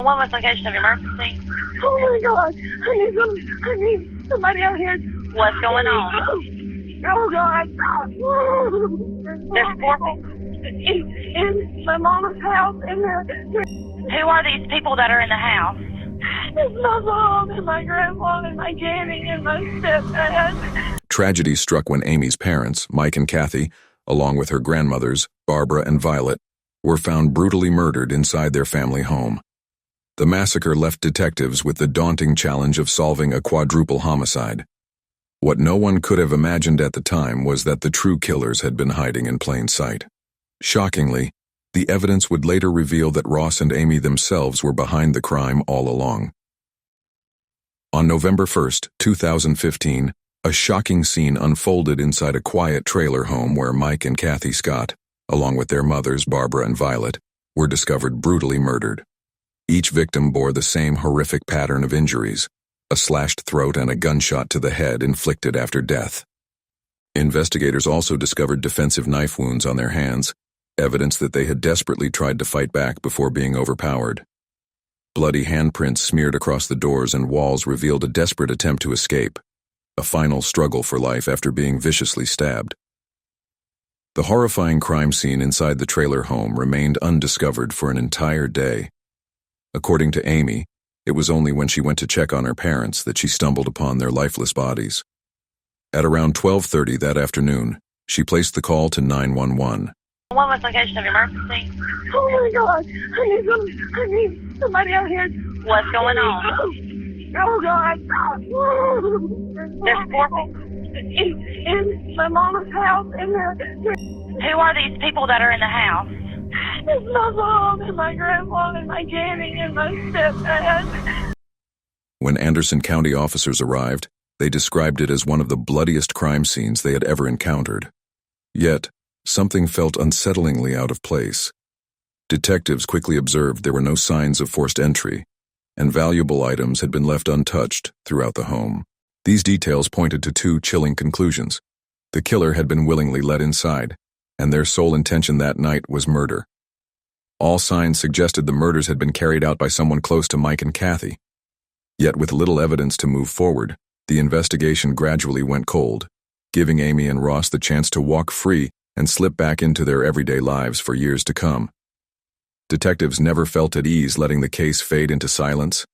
What was the location of your emergency? Oh my God! I need somebody out here. What's going on? Oh God! There's 4 people. In my mama's house, and Who are these people that are in the house? it's my mom and my grandma and my granny and my stepdad. Tragedy struck when Amy's parents, Mike and Kathy, along with her grandmothers, Barbara and Violet, were found brutally murdered inside their family home. The massacre left detectives with the daunting challenge of solving a quadruple homicide. What no one could have imagined at the time was that the true killers had been hiding in plain sight. Shockingly, the evidence would later reveal that Ross and Amy themselves were behind the crime all along. On November 1, 2015, a shocking scene unfolded inside a quiet trailer home where Mike and Kathy Scott, along with their mothers Barbara and Violet, were discovered brutally murdered. Each victim bore the same horrific pattern of injuries, a slashed throat and a gunshot to the head inflicted after death. Investigators also discovered defensive knife wounds on their hands, evidence that they had desperately tried to fight back before being overpowered. Bloody handprints smeared across the doors and walls revealed a desperate attempt to escape, a final struggle for life after being viciously stabbed. The horrifying crime scene inside the trailer home remained undiscovered for an entire day. According to Amy, it was only when she went to check on her parents that she stumbled upon their lifeless bodies. At around 12:30 that afternoon, she placed the call to 911. What was the location of your emergency? Oh my God! I need somebody out here. What's going on? Oh God! There's 4 people. In my mama's house, and Who are these people that are in the house? it's my mom and my grandma and my granny and my stepdad. When Anderson County officers arrived, they described it as one of the bloodiest crime scenes they had ever encountered. Yet, something felt unsettlingly out of place. Detectives quickly observed there were no signs of forced entry, and valuable items had been left untouched throughout the home. These details pointed to 2 chilling conclusions. The killer had been willingly let inside, and their sole intention that night was murder. All signs suggested the murders had been carried out by someone close to Mike and Kathy. Yet with little evidence to move forward, the investigation gradually went cold, giving Amy and Ross the chance to walk free and slip back into their everyday lives for years to come. Detectives never felt at ease letting the case fade into silence,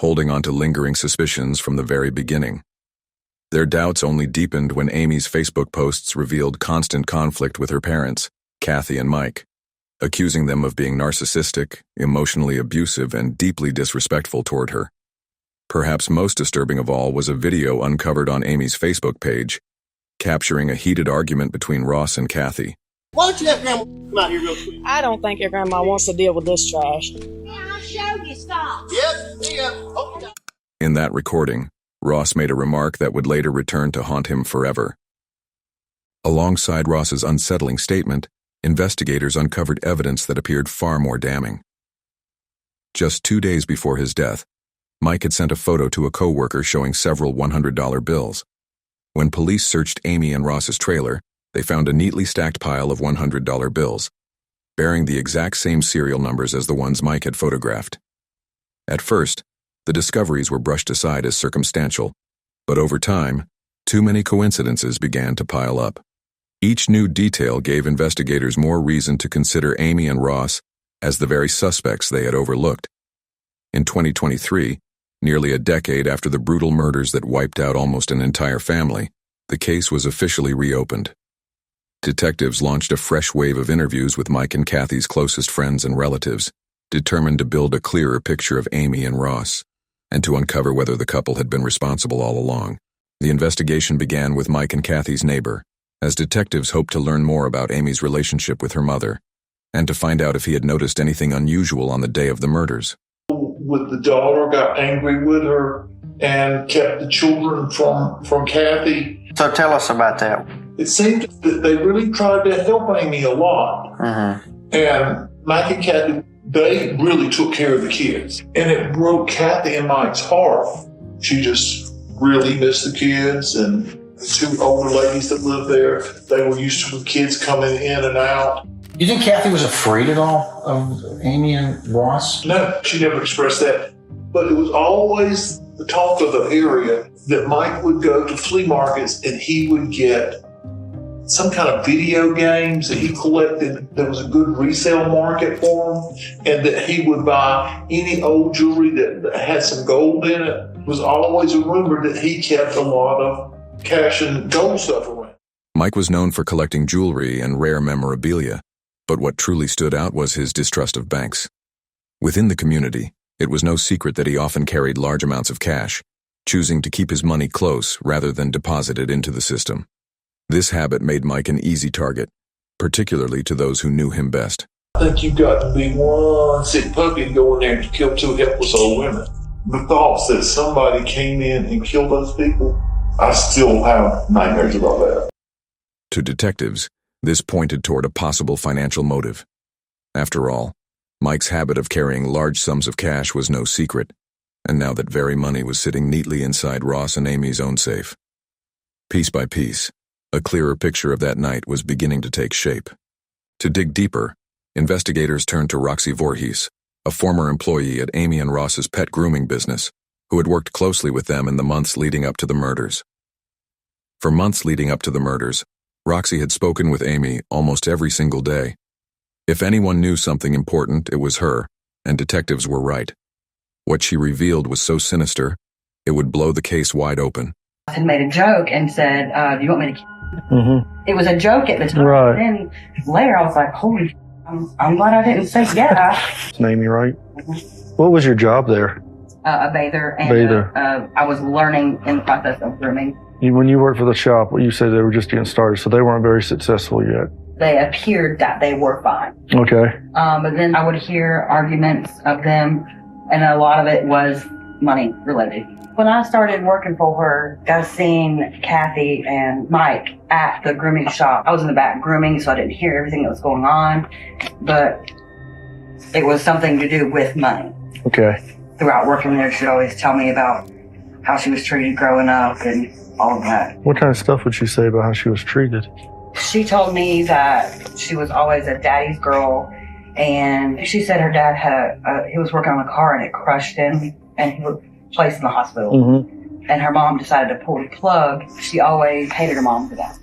holding on to lingering suspicions from the very beginning. Their doubts only deepened when Amy's Facebook posts revealed constant conflict with her parents, Kathy and Mike, accusing them of being narcissistic, emotionally abusive, and deeply disrespectful toward her. Perhaps most disturbing of all was a video uncovered on Amy's Facebook page, capturing a heated argument between Ross and Kathy. Why don't you have Grandma come out here real quick? I don't think your grandma wants to deal with this trash. Yeah, I'll show you. Stop. Yep. Okay. In that recording, Ross made a remark that would later return to haunt him forever. Alongside Ross's unsettling statement, investigators uncovered evidence that appeared far more damning. Just 2 days before his death, Mike had sent a photo to a coworker showing several $100 bills. When police searched Amy and Ross's trailer, they found a neatly stacked pile of $100 bills, bearing the exact same serial numbers as the ones Mike had photographed. At first, the discoveries were brushed aside as circumstantial, but over time, too many coincidences began to pile up. Each new detail gave investigators more reason to consider Amy and Ross as the very suspects they had overlooked. In 2023, nearly a decade after the brutal murders that wiped out almost an entire family, the case was officially reopened. Detectives launched a fresh wave of interviews with Mike and Kathy's closest friends and relatives, determined to build a clearer picture of Amy and Ross, and to uncover whether the couple had been responsible all along. The investigation began with Mike and Kathy's neighbor, as detectives hoped to learn more about Amy's relationship with her mother, and to find out if he had noticed anything unusual on the day of the murders. With the daughter, got angry with her and kept the children from Kathy. So tell us about that. It seemed that they really tried to help Amy a lot. And Mike and Kathy, they really took care of the kids. And it broke Kathy and Mike's heart. She just really missed the kids, and the 2 older ladies that lived there, they were used to the kids coming in and out. You think Kathy was afraid at all of Amy and Ross? No, she never expressed that. But it was always the talk of the area that Mike would go to flea markets and he would get some kind of video games that he collected. There was a good resale market for him, and that he would buy any old jewelry that had some gold in it. It was always a rumor that he kept a lot of cash and gold stuff around. Mike was known for collecting jewelry and rare memorabilia, but what truly stood out was his distrust of banks. Within the community, it was no secret that he often carried large amounts of cash, choosing to keep his money close rather than deposit it into the system. This habit made Mike an easy target, particularly to those who knew him best. I think you've got to be one sick puppy and go in there to kill two helpless old women. The thoughts that somebody came in and killed those people, I still have nightmares about that. To detectives, this pointed toward a possible financial motive. After all, Mike's habit of carrying large sums of cash was no secret, and now that very money was sitting neatly inside Ross and Amy's own safe. Piece by piece, a clearer picture of that night was beginning to take shape. To dig deeper, investigators turned to Roxy Voorhees, a former employee at Amy and Ross's pet grooming business, who had worked closely with them in the months leading up to the murders. For months leading up to the murders, Roxy had spoken with Amy almost every single day. If anyone knew something important, it was her, and detectives were right. What she revealed was so sinister, it would blow the case wide open. Had made a joke and said, do you want me to It was a joke at the time. Right. And then later I was like, holy, I'm glad I didn't say yeah. It's Amy, right? What was your job there? A bather. And I was learning in the process of grooming. When you worked for the shop, you said they were just getting started, so they weren't very successful yet. They appeared that they were fine. Okay. But then I would hear arguments of them, and a lot of it was money related. When I started working for her, I seen Kathy and Mike at the grooming shop. I was in the back grooming, so I didn't hear everything that was going on, but it was something to do with money. Okay. Throughout working there, she'd always tell me about how she was treated growing up and all of that. What kind of stuff would she say about how she was treated? She told me that she was always a daddy's girl, and she said her dad he was working on a car and it crushed him, and he was placed in the hospital. Mm-hmm. And her mom decided to pull the plug. She always hated her mom for that.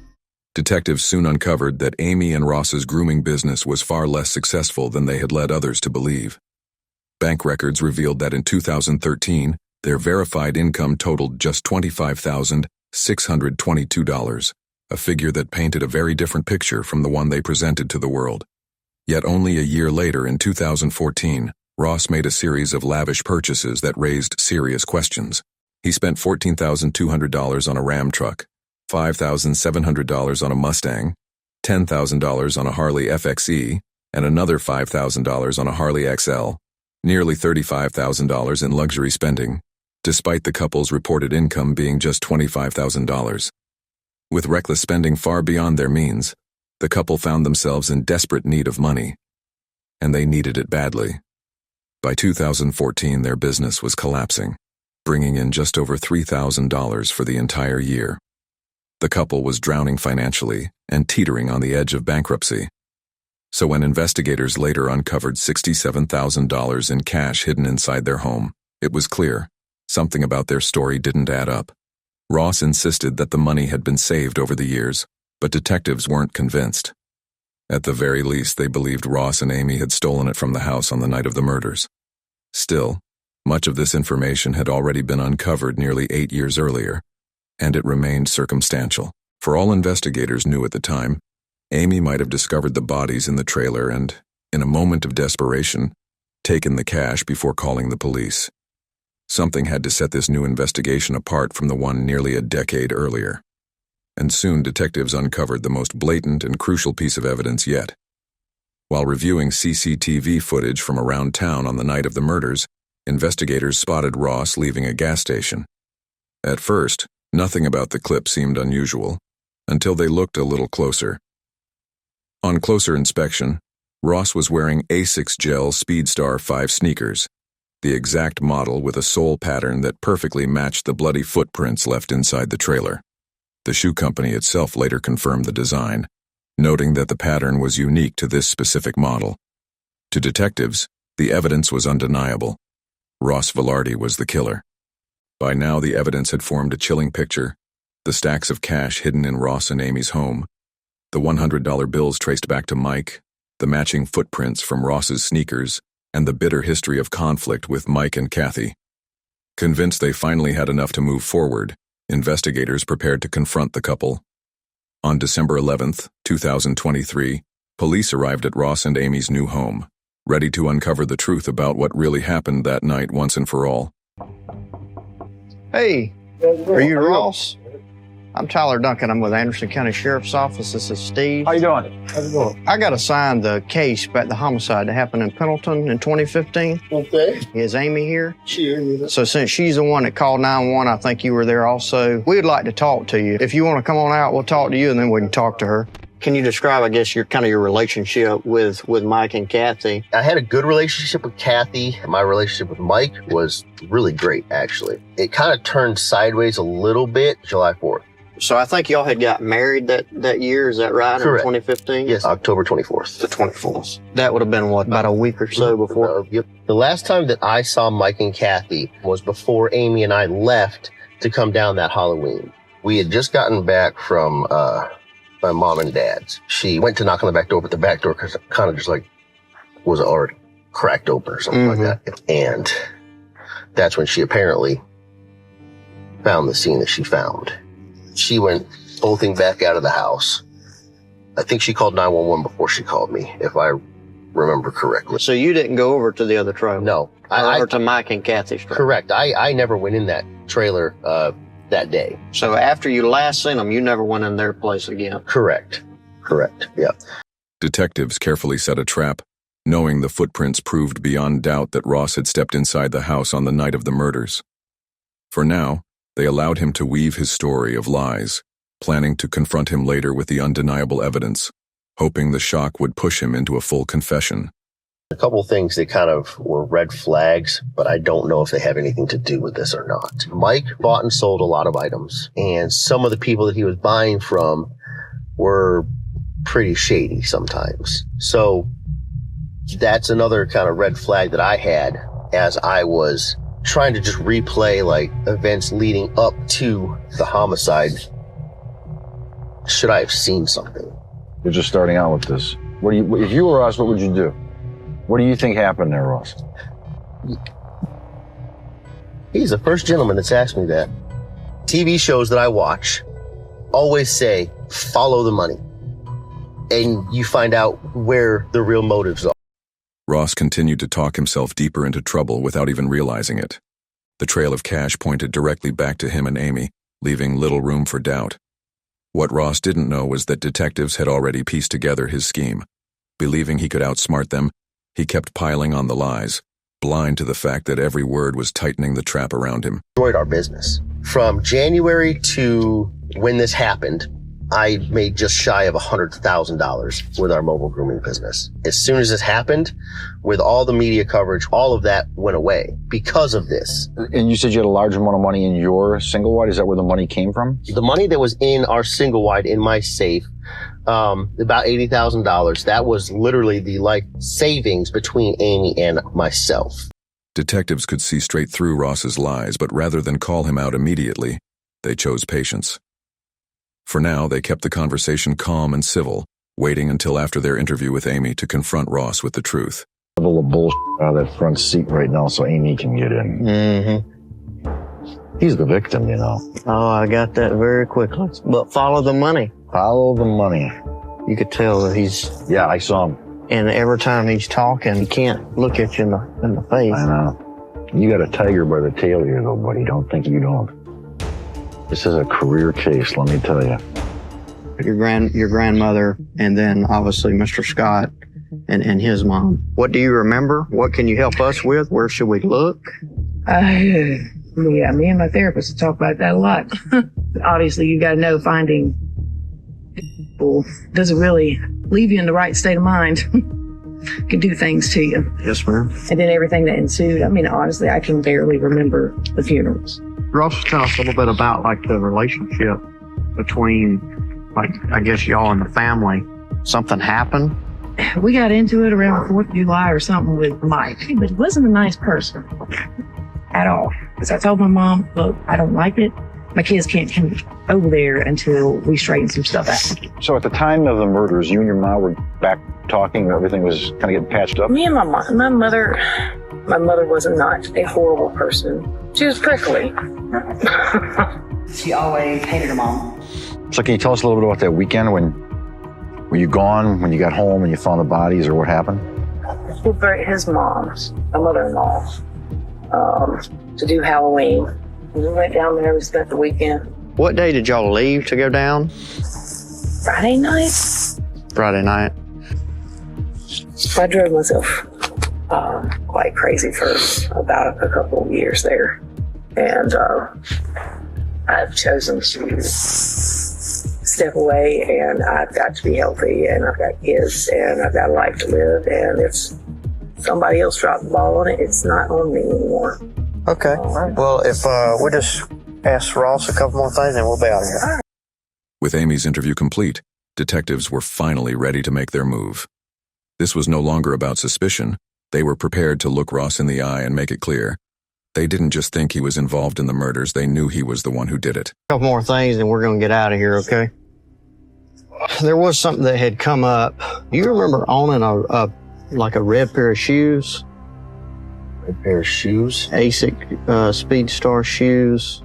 Detectives soon uncovered that Amy and Ross's grooming business was far less successful than they had led others to believe. Bank records revealed that in 2013, their verified income totaled just $25,622, a figure that painted a very different picture from the one they presented to the world. Yet only a year later, in 2014, Ross made a series of lavish purchases that raised serious questions. He spent $14,200 on a Ram truck, $5,700 on a Mustang, $10,000 on a Harley FXE, and another $5,000 on a Harley XL, nearly $35,000 in luxury spending, despite the couple's reported income being just $25,000. With reckless spending far beyond their means, the couple found themselves in desperate need of money, and they needed it badly. By 2014, their business was collapsing, bringing in just over $3,000 for the entire year. The couple was drowning financially and teetering on the edge of bankruptcy. So when investigators later uncovered $67,000 in cash hidden inside their home, it was clear something about their story didn't add up. Ross insisted that the money had been saved over the years, but detectives weren't convinced. At the very least, they believed Ross and Amy had stolen it from the house on the night of the murders. Still, much of this information had already been uncovered nearly 8 years earlier, and it remained circumstantial. For all investigators knew at the time, Amy might have discovered the bodies in the trailer and, in a moment of desperation, taken the cash before calling the police. Something had to set this new investigation apart from the one nearly a decade earlier. And soon detectives uncovered the most blatant and crucial piece of evidence yet. While reviewing CCTV footage from around town on the night of the murders, investigators spotted Ross leaving a gas station. At first, nothing about the clip seemed unusual, until they looked a little closer. On closer inspection, Ross was wearing Asics Gel Speedstar 5 sneakers, the exact model with a sole pattern that perfectly matched the bloody footprints left inside the trailer. The shoe company itself later confirmed the design, noting that the pattern was unique to this specific model. To detectives, the evidence was undeniable. Ross Valardi was the killer. By now, the evidence had formed a chilling picture: the stacks of cash hidden in Ross and Amy's home, the $100 bills traced back to Mike, the matching footprints from Ross's sneakers, and the bitter history of conflict with Mike and Kathy. Convinced they finally had enough to move forward, investigators prepared to confront the couple. On December 11th, 2023, police arrived at Ross and Amy's new home, ready to uncover the truth about what really happened that night once and for all. Hey, are you Ross? I'm Tyler Duncan. I'm with Anderson County Sheriff's Office. This is Steve. How you doing? How's it going? I got assigned the case about the homicide that happened in Pendleton in 2015. Okay. Is Amy here? Sure. So since she's the one that called 911, I think you were there also. We'd like to talk to you. If you want to come on out, we'll talk to you and then we can talk to her. Can you describe, I guess, your relationship with Mike and Kathy? I had a good relationship with Kathy. My relationship with Mike was really great, actually. It kind of turned sideways a little bit July 4th. So I think y'all had got married that year, is that right? Correct. In 2015? Yes, October 24th. The 24th. That would have been, what, about a week or so before? Yep. The last time that I saw Mike and Kathy was before Amy and I left to come down that Halloween. We had just gotten back from my mom and dad's. She went to knock on the back door, but the back door kind of just like was already cracked open or something like that. And that's when she apparently found the scene that she found. She went bolting back out of the house. I think she called 911 before she called me, if I remember correctly. So you didn't go over to the other trailer? No. Or to Mike and Kathy's trailer? Correct. I never went in that trailer that day. So after you last seen them, you never went in their place again? Correct. Yeah. Detectives carefully set a trap, knowing the footprints proved beyond doubt that Ross had stepped inside the house on the night of the murders. For now, they allowed him to weave his story of lies, planning to confront him later with the undeniable evidence, hoping the shock would push him into a full confession. A couple things that kind of were red flags, but I don't know if they have anything to do with this or not. Mike bought and sold a lot of items, and some of the people that he was buying from were pretty shady sometimes. So that's another kind of red flag that I had as I was trying to just replay like events leading up to the homicide. Should I have seen something? You're just starting out with this. If you were us, what would you do? What do you think happened there, Ross? He's the first gentleman that's asked me that. TV shows that I watch always say, follow the money. And you find out where the real motives are. Ross continued to talk himself deeper into trouble without even realizing it. The trail of cash pointed directly back to him and Amy, leaving little room for doubt. What Ross didn't know was that detectives had already pieced together his scheme. Believing he could outsmart them, he kept piling on the lies, blind to the fact that every word was tightening the trap around him. Destroyed our business. From January to when this happened, I made just shy of $100,000 with our mobile grooming business. As soon as this happened, with all the media coverage, all of that went away because of this. And you said you had a large amount of money in your single wide. Is that where the money came from? The money that was in our single wide in my safe, about $80,000, that was literally the savings between Amy and myself. Detectives could see straight through Ross's lies, but rather than call him out immediately, they chose patience. For now, they kept the conversation calm and civil, waiting until after their interview with Amy to confront Ross with the truth. A little bullshit out of that front seat right now so Amy can get in. He's the victim, you know. Oh, I got that very quickly. But follow the money. Follow the money. You could tell that he's... Yeah, I saw him. And every time he's talking, he can't look at you in the face. I know. You got a tiger by the tail here, though, buddy. Don't think you don't. This is a career case, let me tell you. Your grandmother, and then obviously Mr. Scott and his mom. What do you remember? What can you help us with? Where should we look? Yeah, me and my therapist talk about that a lot. Obviously, you got to know finding people doesn't really leave you in the right state of mind. Can do things to you. Yes, ma'am. And then everything that ensued. I mean, honestly, I can barely remember the funerals. Ross, tell us a little bit about the relationship between, I guess y'all and the family something happened? We got into it around 4th of July or something with Mike, but he wasn't a nice person at all. Because I told my mom, look, I don't like it. My kids can't come over there until we straighten some stuff out. So at the time of the murders, you and your mom were back talking, everything was kind of getting patched up? Me and my mother was not a horrible person. She was prickly. She always hated her mom. So can you tell us a little bit about that weekend when were you gone, when you got home and you found the bodies, or what happened? We brought his mom's, my mother-in-law, to do Halloween. We went down there, we spent the weekend. What day did y'all leave to go down? Friday night. Friday night. I drove myself quite crazy for about a couple of years there. And I've chosen to step away, and I've got to be healthy, and I've got kids, and I've got a life to live, and if somebody else dropped the ball on it, it's not on me anymore. Okay. Well, if we just ask Ross a couple more things, and we'll be out of here. With Amy's interview complete, detectives were finally ready to make their move. This was no longer about suspicion. They were prepared to look Ross in the eye and make it clear. They didn't just think he was involved in the murders, they knew he was the one who did it. A couple more things, and we're going to get out of here, okay? There was something that had come up. You remember owning a red pair of shoes? Red pair of shoes? ASIC Speed Star shoes.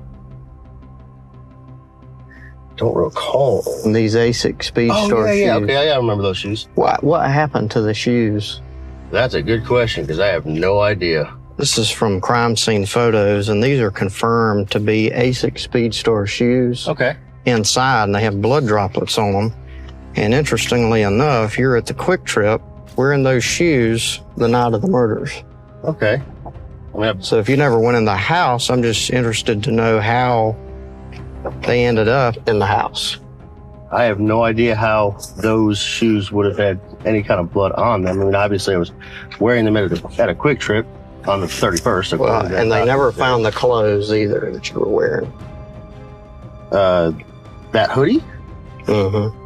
Don't recall. These ASIC Speed Star shoes. Yeah, okay, I remember those shoes. What happened to the shoes? That's a good question, because I have no idea. This is from crime scene photos, and these are confirmed to be ASIC Speed Star shoes. Okay. Inside, and they have blood droplets on them. And interestingly enough, you're at the Quick Trip wearing those shoes the night of the murders. Okay. So if you never went in the house, I'm just interested to know how they ended up in the house. I have no idea how those shoes would have had any kind of blood on them. I mean, obviously I was wearing them at a Quick Trip on the 31st. Well, and they never found the clothes either that you were wearing. That hoodie? Mm-hmm.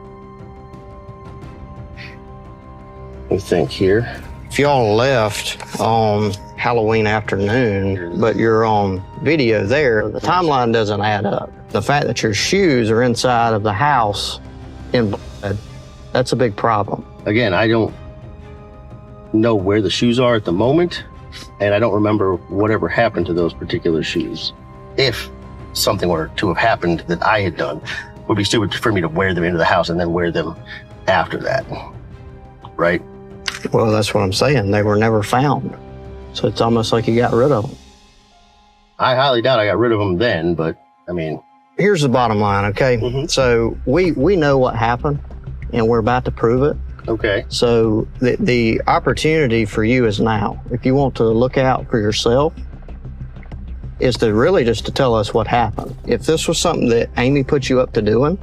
Let me think here. If y'all left on Halloween afternoon, but you're on video there, the timeline doesn't add up. The fact that your shoes are inside of the house in blood, that's a big problem. Again, I don't know where the shoes are at the moment, and I don't remember whatever happened to those particular shoes. If something were to have happened that I had done, it would be stupid for me to wear them into the house and then wear them after that, right? Well, that's what I'm saying. They were never found. So it's almost like you got rid of them. I highly doubt I got rid of them then, but I mean... Here's the bottom line, okay? Mm-hmm. So we know what happened, and we're about to prove it. Okay. So the opportunity for you is now. If you want to look out for yourself, is to really just to tell us what happened. If this was something that Amy put you up to doing,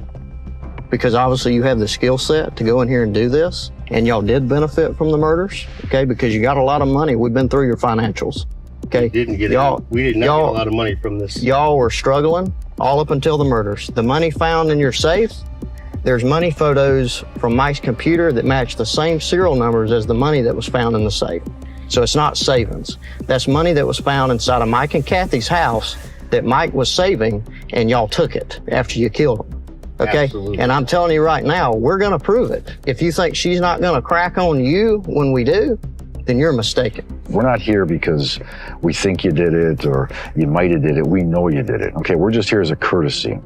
because obviously you have the skill set to go in here and do this, and y'all did benefit from the murders, okay, because you got a lot of money. We've been through your financials, okay? We did not get a lot of money from this. Y'all were struggling all up until the murders. The money found in your safe, there's money photos from Mike's computer that match the same serial numbers as the money that was found in the safe. So it's not savings. That's money that was found inside of Mike and Kathy's house that Mike was saving, and y'all took it after you killed him. Okay? Absolutely. And I'm telling you right now, we're gonna prove it. If you think she's not gonna crack on you when we do, then you're mistaken. We're not here because we think you did it or you might have did it. We know you did it. Okay, we're just here as a courtesy.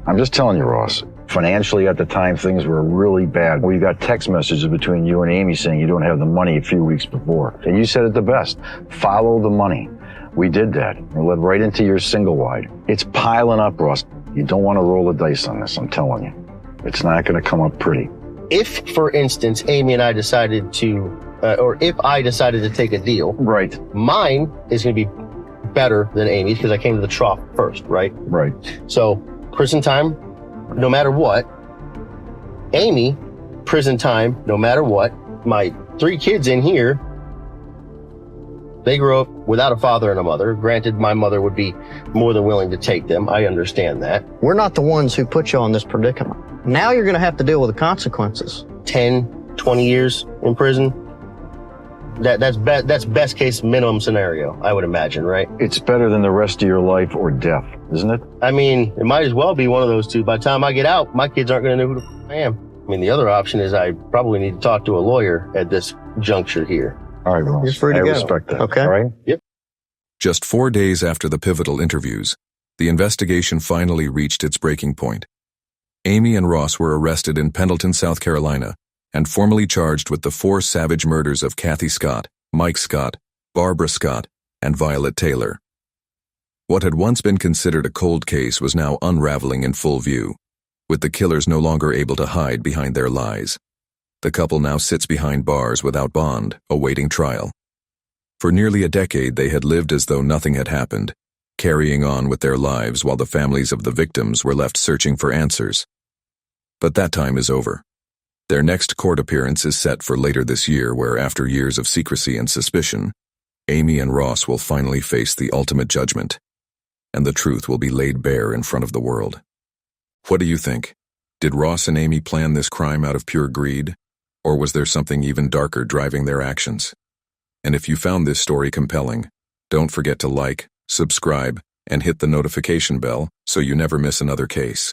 I'm just telling you, Ross, financially at the time, things were really bad. We got text messages between you and Amy saying you don't have the money a few weeks before. And you said it the best, follow the money. We did that. We led right into your single wide. It's piling up, Ross. You don't want to roll the dice on this, I'm telling you. It's not going to come up pretty. If, for instance, Amy and I decided to, or if I decided to take a deal, right, mine is going to be better than Amy's because I came to the trough first, right? Right. So, prison time, no matter what. Amy, prison time, no matter what. My 3 kids in here, they grew up without a father and a mother. Granted, my mother would be more than willing to take them. I understand that. We're not the ones who put you on this predicament. Now you're going to have to deal with the consequences. 10, 20 years in prison. That's best case minimum scenario, I would imagine, right? It's better than the rest of your life or death, isn't it? I mean, it might as well be one of those two. By the time I get out, my kids aren't going to know who the f- I am. I mean, the other option is I probably need to talk to a lawyer at this juncture here. All right, Ross. You're free to I go. respect that. Okay. All right? Yep. Just 4 days after the pivotal interviews, the investigation finally reached its breaking point. Amy and Ross were arrested in Pendleton, South Carolina, and formally charged with the 4 savage murders of Kathy Scott, Mike Scott, Barbara Scott, and Violet Taylor. What had once been considered a cold case was now unraveling in full view, with the killers no longer able to hide behind their lies. The couple now sits behind bars without bond, awaiting trial. For nearly a decade, they had lived as though nothing had happened, carrying on with their lives while the families of the victims were left searching for answers. But that time is over. Their next court appearance is set for later this year, where after years of secrecy and suspicion, Amy and Ross will finally face the ultimate judgment, and the truth will be laid bare in front of the world. What do you think? Did Ross and Amy plan this crime out of pure greed, or was there something even darker driving their actions? And if you found this story compelling, don't forget to like, subscribe, and hit the notification bell so you never miss another case.